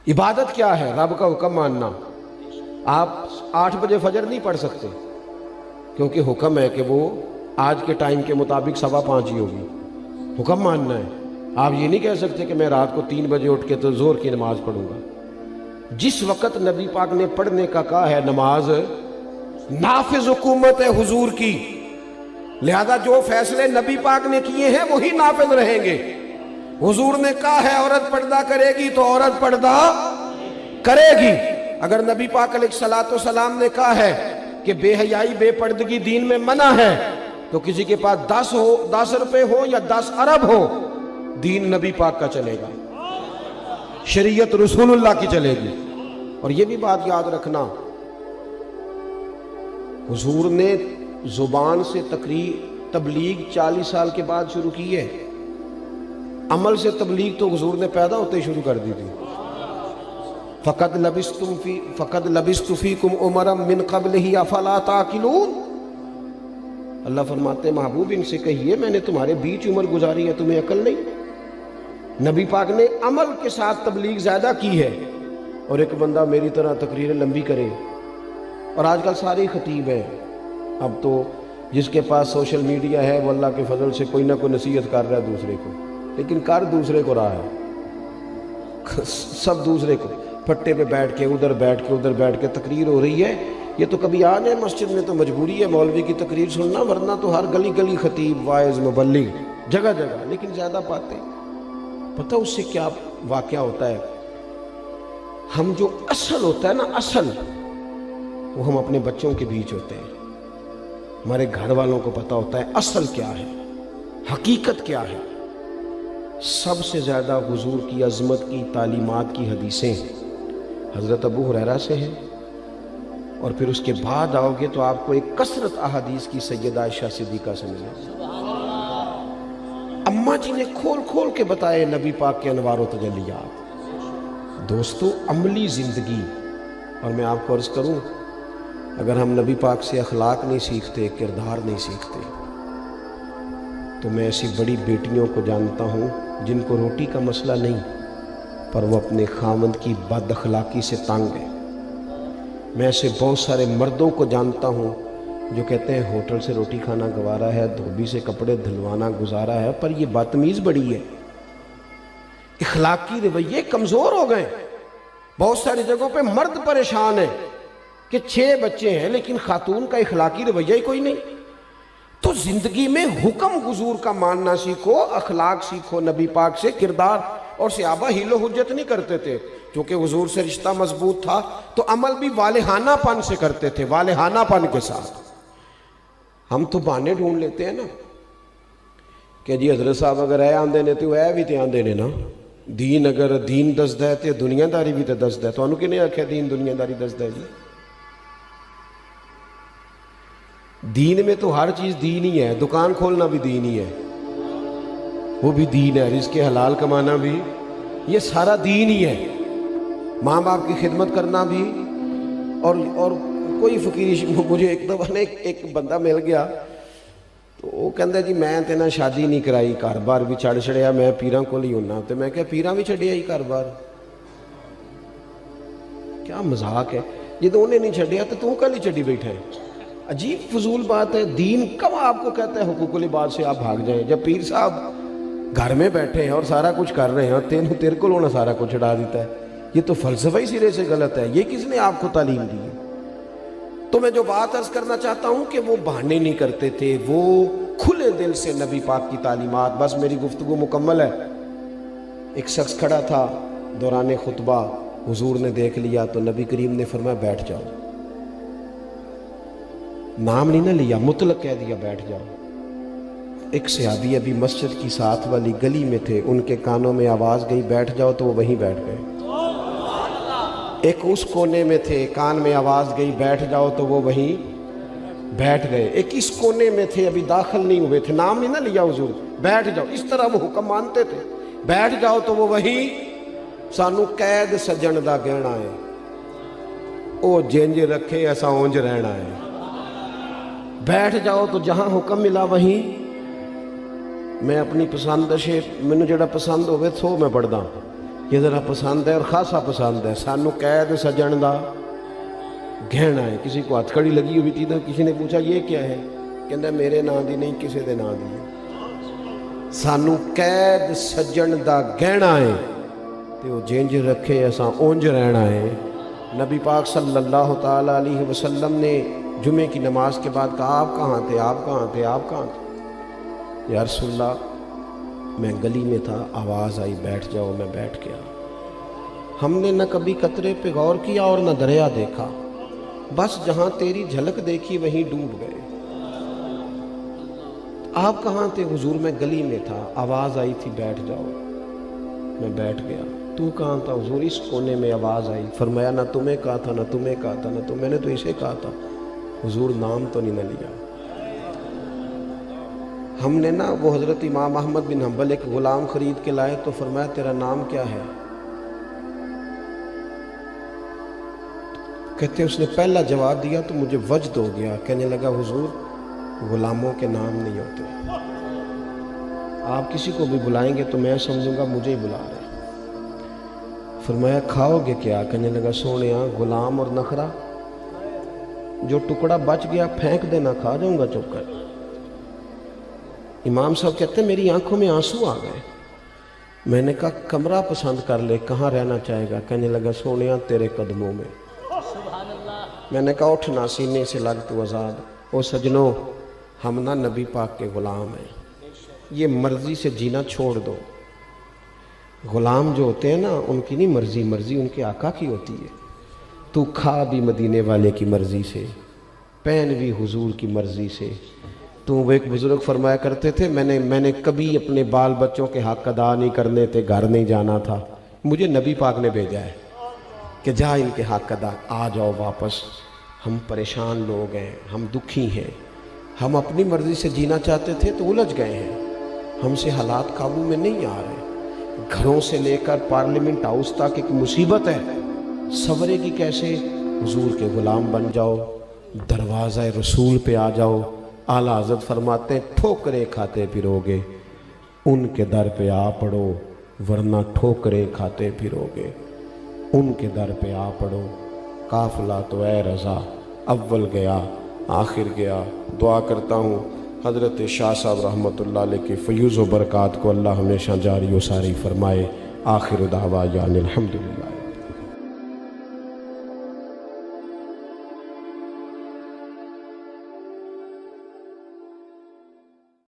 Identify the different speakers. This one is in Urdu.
Speaker 1: عبادت کیا ہے؟ رب کا حکم ماننا۔ آپ 8 بجے فجر نہیں پڑھ سکتے کیونکہ حکم ہے کہ وہ آج کے ٹائم کے مطابق 5:15 ہی ہوگی، حکم ماننا ہے۔ آپ یہ نہیں کہہ سکتے کہ میں رات کو 3 بجے اٹھ کے تو ظہر کی نماز پڑھوں گا۔ جس وقت نبی پاک نے پڑھنے کا کہا ہے نماز نافذ حکومت ہے حضور کی، لہذا جو فیصلے نبی پاک نے کیے ہیں وہی نافذ رہیں گے۔ حضور نے کہا ہے عورت پردہ کرے گی تو عورت پردہ کرے گی۔ اگر نبی پاک علیہ الصلوۃ والسلام نے کہا ہے کہ بے حیائی بے پردگی دین میں منع ہے، تو کسی کے پاس 10 روپے ہو یا 10 ارب ہو، دین نبی پاک کا چلے گا، شریعت رسول اللہ کی چلے گی۔ اور یہ بھی بات یاد رکھنا، حضور نے زبان سے تبلیغ 40 سال کے بعد شروع کی ہے، عمل سے تبلیغ تو حضور نے پیدا ہوتے ہی شروع کر دی تھی۔ فقد لبثت فیکم عمرا من قبلہ افلا تعقلون۔ اللہ فرماتے ہیں محبوب ان سے کہیے میں نے تمہارے بیچ عمر گزاری ہے، تمہیں عقل نہیں؟ نبی پاک نے عمل کے ساتھ تبلیغ زیادہ کی ہے، اور ایک بندہ میری طرح تقریر لمبی کرے۔ اور آج کل سارے خطیب ہیں، اب تو جس کے پاس سوشل میڈیا ہے وہ اللہ کے فضل سے کوئی نہ کوئی نصیحت کر رہا ہے دوسرے کو، لیکن کر دوسرے کو رہا ہے، سب دوسرے کو پھٹے پہ بیٹھ کے ادھر بیٹھ کے تقریر ہو رہی ہے۔ یہ تو کبھی آ جائے مسجد میں تو مجبوری ہے مولوی کی تقریر سننا، ورنہ تو ہر گلی گلی خطیب واعظ مبلغ جگہ جگہ، لیکن زیادہ باتیں۔ پتہ اس سے کیا واقعہ ہوتا ہے؟ ہم جو اصل ہوتا ہے نا، اصل وہ ہم اپنے بچوں کے بیچ ہوتے ہیں، ہمارے گھر والوں کو پتہ ہوتا ہے اصل کیا ہے، حقیقت کیا ہے۔ سب سے زیادہ حضور کی عظمت کی تعلیمات کی حدیثیں حضرت ابو ہریرہ سے ہیں، اور پھر اس کے بعد آؤ گے تو آپ کو ایک کثرت احادیث کی سیدہ عائشہ صدیقہ سے ملے۔ اماں جی نے کھول کے بتائے نبی پاک کے انوار و تجلیات۔ دوستو، عملی زندگی، اور میں آپ کو عرض کروں اگر ہم نبی پاک سے اخلاق نہیں سیکھتے، کردار نہیں سیکھتے، تو میں ایسی بڑی بیٹیوں کو جانتا ہوں جن کو روٹی کا مسئلہ نہیں، پر وہ اپنے خاوند کی بد اخلاقی سے تنگ ہے۔ میں ایسے بہت سارے مردوں کو جانتا ہوں جو کہتے ہیں ہوٹل سے روٹی کھانا گوارا ہے، دھوبی سے کپڑے دھلوانا گزارا ہے، پر یہ بدتمیز بڑی ہے، اخلاقی رویے کمزور ہو گئے۔ بہت ساری جگہوں پہ مرد پریشان ہے کہ 6 بچے ہیں لیکن خاتون کا اخلاقی رویہ ہی کوئی نہیں۔ تو زندگی میں حکم حضور کا ماننا سیکھو، اخلاق سیکھو نبی پاک سے، کردار۔ اور صحابہ ہیل و حجت نہیں کرتے تھے، کیونکہ حضور سے رشتہ مضبوط تھا تو عمل بھی والہانہ پن سے کرتے تھے، والہانہ پن کے ساتھ۔ ہم تو بہانے ڈھونڈ لیتے ہیں نا کہ جی حضرت صاحب اگر اے آندے نے تو اے بھی تے آندے نے نا، دین اگر دین دسدا ہے تے دنیا داری بھی تے دسدا ہے۔ تانوں کنے آکھیا دین دنیا داری دسدا ہے جی؟ دین میں تو ہر چیز دین ہی ہے، دکان کھولنا بھی دین ہی ہے، وہ بھی دین ہے، رزق حلال کمانا بھی، یہ سارا دین ہی ہے، ماں باپ کی خدمت کرنا بھی۔ اور کوئی فقیر، مجھے ایک دفعہ ایک بندہ مل گیا تو وہ کہندا جی میں تے نہ شادی نہیں کرائی، گھر بار بھی چھڑ چھڑیا، میں پیراں کول ہی ہونا۔ تو میں کہا پیراں بھی چھڈیا ہی گھر بار؟ کیا مذاق ہے، جدوں انہیں نہیں چھڈیا تو تو کل ہی چھڈی بیٹھا ہے؟ عجیب فضول بات ہے۔ دین کب آپ کو کہتا ہے حقوق العباد سے آپ بھاگ جائیں؟ جب پیر صاحب گھر میں بیٹھے ہیں اور سارا کچھ کر رہے ہیں اور تیرے کو لونا سارا کچھ اڑا دیتا ہے، یہ تو فلسفہ ہی سرے سے غلط ہے۔ یہ کس نے آپ کو تعلیم دی ہے؟ تو میں جو بات عرض کرنا چاہتا ہوں کہ وہ بہانے نہیں کرتے تھے، وہ کھلے دل سے نبی پاک کی تعلیمات۔ بس میری گفتگو مکمل ہے۔ ایک شخص کھڑا تھا دوران خطبہ، حضور نے دیکھ لیا تو نبی کریم نے فرمایا بیٹھ جاؤ، نام نہیں نہ لیا، مطلق کہہ دیا بیٹھ جاؤ۔ ایک صحابی ابھی مسجد کی ساتھ والی گلی میں تھے، ان کے کانوں میں آواز گئی بیٹھ جاؤ تو وہ وہیں بیٹھ گئے۔ ایک اس کونے میں تھے، کان میں آواز گئی بیٹھ جاؤ تو وہ وہیں بیٹھ گئے۔ ایک اس کونے میں تھے، ابھی داخل نہیں ہوئے تھے، نام نہیں نہ لیا حضور، بیٹھ جاؤ۔ اس طرح وہ حکم مانتے تھے، بیٹھ جاؤ تو وہ وہیں۔ سانو قید سجن دا گہنا ہے، او جنج رکھے ایسا اونج رہنا ہے۔ بیٹھ جاؤ تو جہاں حکم ملا وہیں۔ میں اپنی پسند سے، مینوں جڑا پسند ہوئے سو میں پڑھدا، یہ ذرا پسند ہے اور خاصا پسند ہے. سانو قید سجن دا گہنا ہے. کسی کو ہتھ کڑی لگی ہوئی تھی تو کسی نے پوچھا یہ کیا ہے؟ کہندا میرے نام دی نہیں کسی دے نام دی. سانو قید سجن دا گہنا ہے تے وہ جنج رکھے اساں اونج رہنا ہے. نبی پاک صلی اللہ تعالیٰ علیہ وسلم نے جمعے کی نماز کے بعد کہا آپ کہاں تھے؟ آپ کہاں تھے؟ آپ کہاں تھے؟ یا رسول اللہ میں گلی میں تھا، آواز آئی بیٹھ جاؤ، میں بیٹھ گیا. ہم نے نہ کبھی قطرے پہ غور کیا اور نہ دریا دیکھا، بس جہاں تیری جھلک دیکھی وہیں ڈوب گئے. آپ کہاں تھے؟ حضور میں گلی میں تھا، آواز آئی تھی بیٹھ جاؤ، میں بیٹھ گیا. تو کہاں تھا؟ حضور اس کونے میں آواز آئی. فرمایا نہ تمہیں کہا تھا نہ تمہیں کہا تھا نہ تو میں نے تو اسے کہا تھا. حضور نام تو نہیں نہ لیا. ہم نے نا وہ حضرت امام احمد بن حنبل ایک غلام خرید کے لائے تو فرمایا تیرا نام کیا ہے؟ کہتے اس نے پہلا جواب دیا تو مجھے وجد ہو گیا. کہنے لگا حضور غلاموں کے نام نہیں ہوتے، آپ کسی کو بھی بلائیں گے تو میں سمجھوں گا مجھے ہی بلا رہے. فرمایا کھاؤ گے کیا؟ کہنے لگا سونیا غلام اور نخرا، جو ٹکڑا بچ گیا پھینک دینا، کھا جاؤں گا چپ کر. امام صاحب کہتے ہیں میری آنکھوں میں آنسو آ گئے. میں نے کہا کمرہ پسند کر لے، کہاں رہنا چاہے گا؟ کہنے لگا سونیا تیرے قدموں میں. میں نے کہا اٹھنا سینے سے لگ تو آزاد. او سجنوں ہم نہ نبی پاک کے غلام ہیں، یہ مرضی سے جینا چھوڑ دو. غلام جو ہوتے ہیں نا ان کی نہیں مرضی، مرضی ان کے آقا کی ہوتی ہے. تو کھا بھی مدینے والے کی مرضی سے، پہن بھی حضور کی مرضی سے. تو وہ ایک بزرگ فرمایا کرتے تھے میں نے کبھی اپنے بال بچوں کے حق ادا نہیں کرنے تھے، گھر نہیں جانا تھا، مجھے نبی پاک نے بھیجا ہے کہ جا ان کے حق ادا، آ جاؤ واپس. ہم پریشان لوگ ہیں، ہم دکھی ہیں، ہم اپنی مرضی سے جینا چاہتے تھے تو الجھ گئے ہیں. ہم سے حالات قابو میں نہیں آ رہے. گھروں سے لے کر پارلیمنٹ ہاؤس تک ایک مصیبت ہے، سورے کی کیسے؟ حضور کے غلام بن جاؤ، دروازہ رسول پہ آ جاؤ. اعلیٰ حضرت فرماتے ہیں ٹھوکریں کھاتے پھرو گے، ان کے در پہ آ پڑو ورنہ ٹھوکریں کھاتے پھرو گے. ان کے در پہ آ پڑو. قافلہ تو اے رضا اول گیا آخر گیا. دعا کرتا ہوں حضرت شاہ صاحب رحمۃ اللہ علیہ کی فیوز و برکات کو اللہ ہمیشہ جاری و ساری فرمائے. آخر دعوانا الحمدللہ.